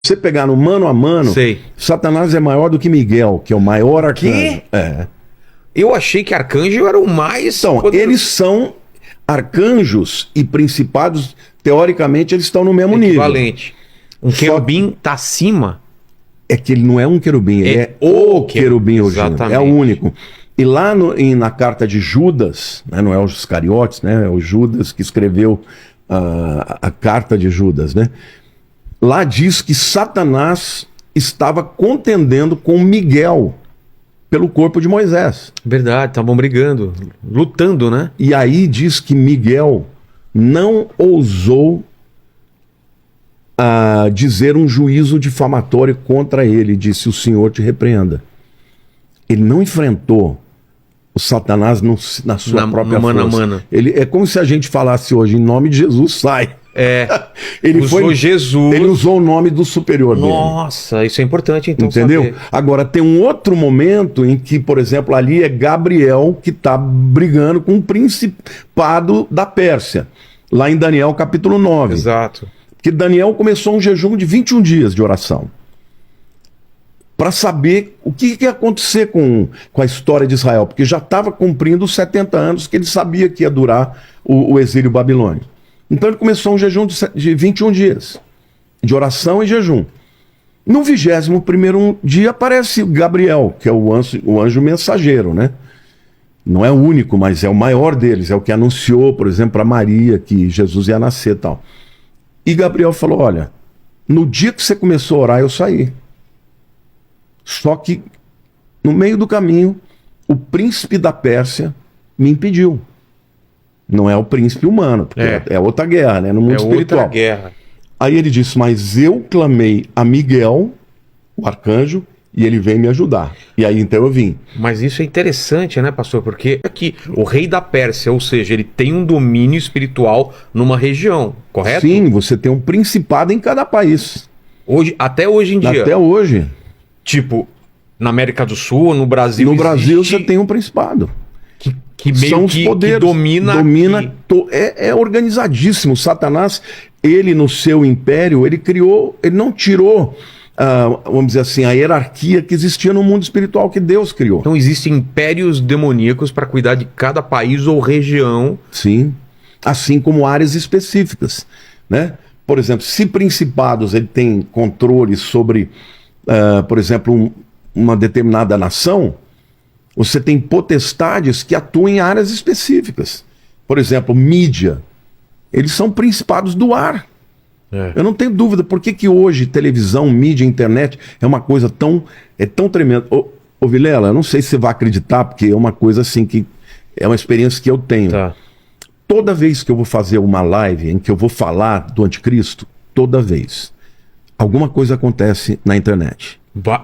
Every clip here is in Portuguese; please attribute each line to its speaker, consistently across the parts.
Speaker 1: você pegar no mano a mano,
Speaker 2: Sei.
Speaker 1: Satanás é maior do que Miguel, que é o maior arcanjo.
Speaker 2: Quê?
Speaker 1: É.
Speaker 2: Eu achei que arcanjo era o mais...
Speaker 1: Então, eles são arcanjos e principados, teoricamente, eles estão no mesmo nível.
Speaker 2: equivalente. Um querubim tá acima.
Speaker 1: É que ele não é um querubim, ele é o querubim original.
Speaker 2: Exatamente.
Speaker 1: É o único. E lá na carta de Judas, né, não é os Iscariotes, né, é o Judas que escreveu a carta de Judas, né? Lá diz que Satanás estava contendendo com Miguel pelo corpo de Moisés.
Speaker 2: Verdade, estavam brigando, lutando, né?
Speaker 1: E aí diz que Miguel não ousou dizer um juízo difamatório contra ele, disse: o Senhor te repreenda. Ele não enfrentou o Satanás na sua própria
Speaker 2: mano
Speaker 1: força.
Speaker 2: a mano.
Speaker 1: É como se a gente falasse hoje, em nome de Jesus, sai.
Speaker 2: É.
Speaker 1: Ele
Speaker 2: Usou Jesus.
Speaker 1: Ele usou o nome do superior dele.
Speaker 2: Nossa, isso é importante então.
Speaker 1: Entendeu?
Speaker 2: Saber.
Speaker 1: Agora, tem um outro momento em que, por exemplo, ali é Gabriel que está brigando com o principado da Pérsia. Lá em Daniel capítulo 9.
Speaker 2: Exato.
Speaker 1: Que Daniel começou um jejum de 21 dias de oração. Para saber o que ia acontecer com a história de Israel. Porque já estava cumprindo os 70 anos que ele sabia que ia durar o exílio babilônico. Então ele começou um jejum de 21 dias. De oração e jejum. No 21º dia aparece Gabriel, que é o anjo mensageiro, né? Não é o único, mas é o maior deles. É o que anunciou, por exemplo, para Maria que Jesus ia nascer e tal. E Gabriel falou: olha, no dia que você começou a orar, eu saí. Só que, no meio do caminho, o príncipe da Pérsia me impediu. Não é o príncipe humano, porque é outra guerra, né? No mundo espiritual.
Speaker 2: Outra guerra.
Speaker 1: Aí ele disse: mas eu clamei a Miguel, o arcanjo, e ele veio me ajudar. E aí então eu vim.
Speaker 2: Mas isso é interessante, né, pastor? Porque aqui, o rei da Pérsia, ou seja, ele tem um domínio espiritual numa região, correto?
Speaker 1: Sim, você tem um principado em cada país.
Speaker 2: Até hoje em dia.
Speaker 1: Até hoje.
Speaker 2: Tipo, na América do Sul, no Brasil.
Speaker 1: No Brasil você tem um principado.
Speaker 2: Que meio
Speaker 1: são os poderes,
Speaker 2: que domina
Speaker 1: é organizadíssimo. Satanás, ele no seu império, ele não tirou, vamos dizer assim, a hierarquia que existia no mundo espiritual que Deus criou.
Speaker 2: Então existem impérios demoníacos para cuidar de cada país ou região.
Speaker 1: Sim, assim como áreas específicas, né? Por exemplo, se principados ele tem controle sobre, por exemplo, uma determinada nação, você tem potestades que atuam em áreas específicas. Por exemplo, mídia. Eles são principados do ar. Eu não tenho dúvida. Por que hoje televisão, mídia, internet é uma coisa tão tremenda? Ô Vilela, eu não sei se você vai acreditar, porque é uma coisa assim que é uma experiência que eu tenho.
Speaker 2: Tá.
Speaker 1: Toda vez que eu vou fazer uma live em que eu vou falar do anticristo, toda vez, alguma coisa acontece na internet.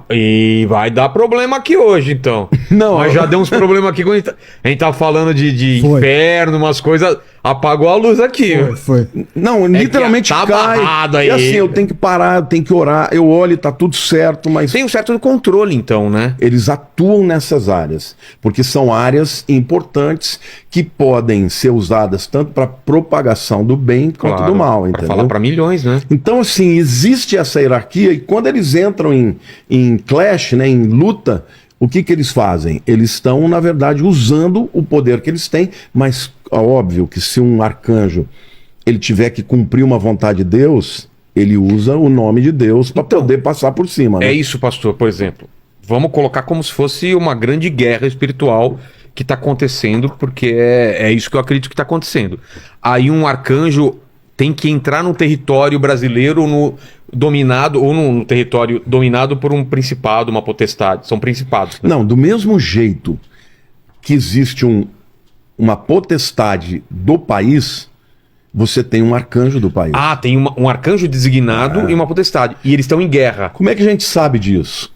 Speaker 2: E vai dar problema aqui hoje, então.
Speaker 1: Não,
Speaker 2: mas já deu uns problemas aqui quando a gente tá falando de inferno, umas coisas. Apagou a luz aqui.
Speaker 1: Foi. Não, literalmente
Speaker 2: tá
Speaker 1: cai.
Speaker 2: barrado aí.
Speaker 1: E assim, eu tenho que parar, eu tenho que orar. Eu olho e tá tudo certo, mas...
Speaker 2: Tem um certo controle, então, né?
Speaker 1: Eles atuam nessas áreas, porque são áreas importantes que podem ser usadas tanto para propagação do bem quanto do mal, entendeu?
Speaker 2: Para falar para milhões, né?
Speaker 1: Então, assim, existe essa hierarquia e quando eles entram em clash, né, em luta, o que eles fazem? Eles estão, na verdade, usando o poder que eles têm, mas óbvio que se um arcanjo ele tiver que cumprir uma vontade de Deus, ele usa o nome de Deus para poder passar por cima. Né?
Speaker 2: É isso, pastor, por exemplo. Vamos colocar como se fosse uma grande guerra espiritual que está acontecendo, porque é isso que eu acredito que está acontecendo. Aí um arcanjo tem que entrar no território brasileiro dominado ou no território dominado por um principado, uma potestade. São principados. Né?
Speaker 1: Não, do mesmo jeito que existe uma potestade do país, você tem um arcanjo do país.
Speaker 2: Ah, tem um arcanjo designado e uma potestade. E eles estão em guerra.
Speaker 1: Como é que a gente sabe disso?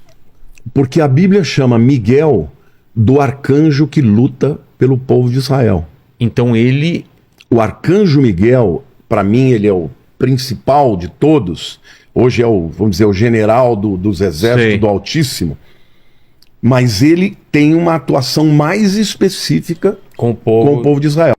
Speaker 1: Porque a Bíblia chama Miguel do arcanjo que luta pelo povo de Israel.
Speaker 2: Então ele...
Speaker 1: O arcanjo Miguel, para mim, ele é o principal de todos. Hoje é vamos dizer, o general dos exércitos do Altíssimo. Mas ele tem uma atuação mais específica com o povo de Israel.